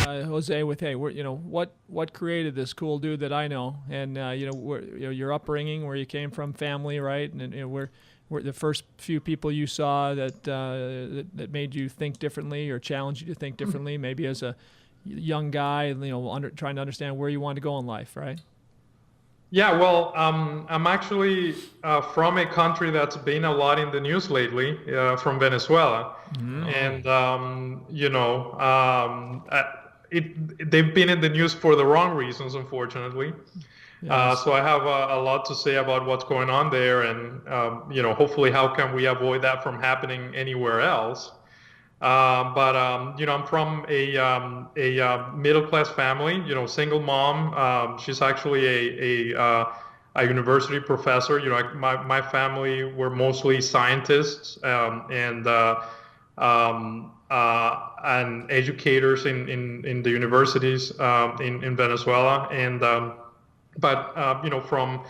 Jose, with hey, what created this cool dude that I know, and your upbringing, where you came from, family, right, and we're the first few people you saw that made you think differently or challenged you to think differently, maybe as a young guy, trying to understand where you want to go in life, right? Yeah, well, I'm actually from a country that's been a lot in the news lately, from Venezuela, and they've been in the news for the wrong reasons, unfortunately. Yes. So I have a lot to say about what's going on there, and hopefully, how can we avoid that from happening anywhere else? But I'm from a middle class family. Single mom. She's actually a university professor. My family were mostly scientists and educators in the universities in Venezuela. But from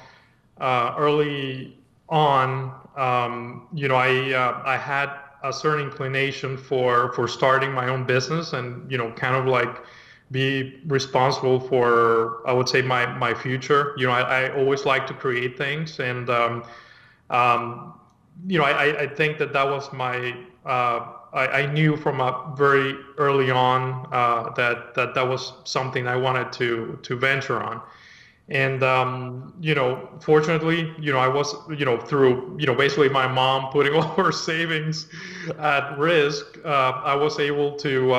early on, I had a certain inclination for starting my own business and kind of like be responsible for, I would say, my future. I always like to create things, and um, I think that was my I knew from a very early on that was something I wanted to venture on. And fortunately, I was, through, basically my mom putting all her savings at risk, I was able to,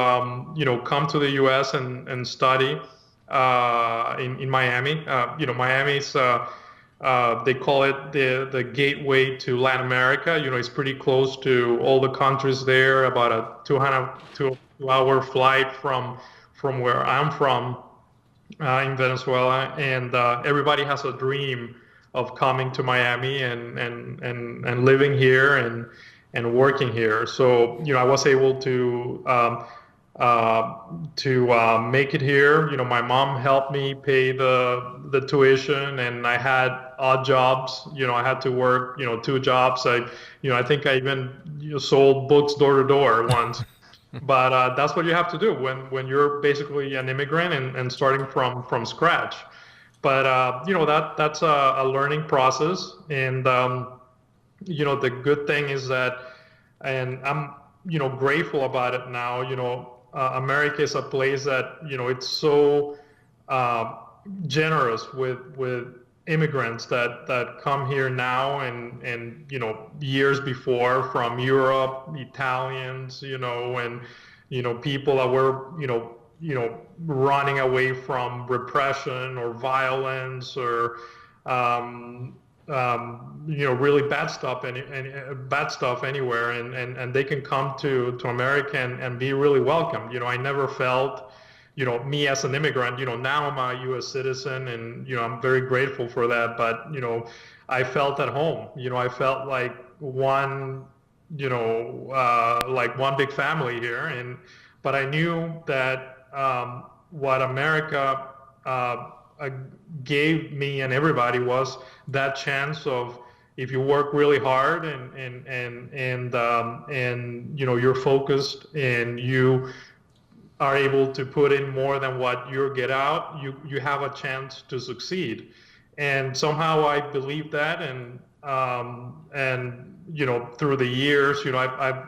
come to the U.S. and study in Miami. Miami's they call it the gateway to Latin America. It's pretty close to all the countries there, about a 2 hour flight from where I'm from in Venezuela, and everybody has a dream of coming to Miami and living here and working here. So I was able to make it here. My mom helped me pay the tuition, and I had odd jobs. I had to work 2 jobs. I think I even sold books door to door once. But that's what you have to do when you're basically an immigrant and starting from scratch. But that's a learning process, and the good thing is that, and I'm grateful about it now. America is a place that it's so uh, generous with immigrants that come here now, and years before, from Europe, Italians, and people that were running away from repression or violence or really bad stuff, and bad stuff anywhere, and they can come to America and be really welcome. I never felt, me as an immigrant, now I'm a U.S. citizen, and I'm very grateful for that. But I felt at home. I felt like one big family here, but I knew that what America uh, gave me and everybody was that chance of, if you work really hard and you're focused and you are able to put in more than what you get out, you have a chance to succeed. And somehow I believe that, and through the years, I've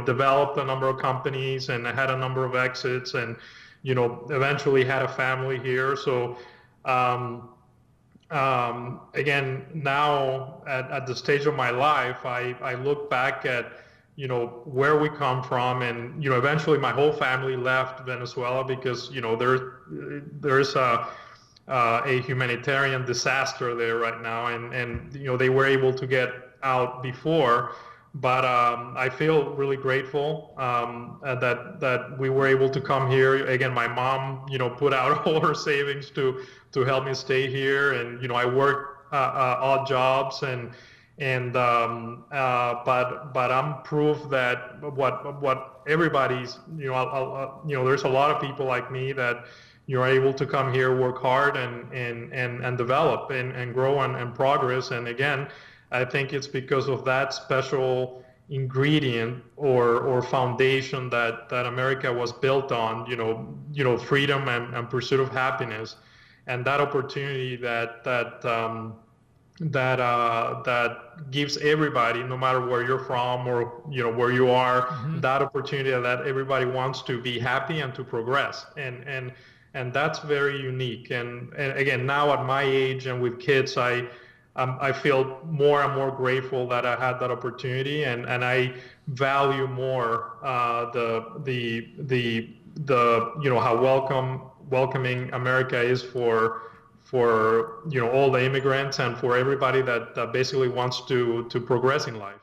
developed a number of companies, and I had a number of exits, and eventually had a family here. So um, again, now at the stage of my life, I look back at where we come from, and eventually my whole family left Venezuela because there's a humanitarian disaster there right now, and they were able to get out before. But I feel really grateful that we were able to come here. Again, my mom, put out all her savings to help me stay here, and I worked odd jobs, but I'm proof that what everybody's, there's a lot of people like me that you're able to come here, work hard, and develop and grow and progress. And again, I think it's because of that special ingredient or foundation that America was built on, freedom and pursuit of happiness, and that opportunity that gives everybody, no matter where you're from or where you are, that opportunity that everybody wants to be happy and to progress, and that's very unique. And again, now at my age and with kids, I feel more and more grateful that I had that opportunity, and I value more the how welcoming America is for all the immigrants and for everybody that basically wants to progress in life.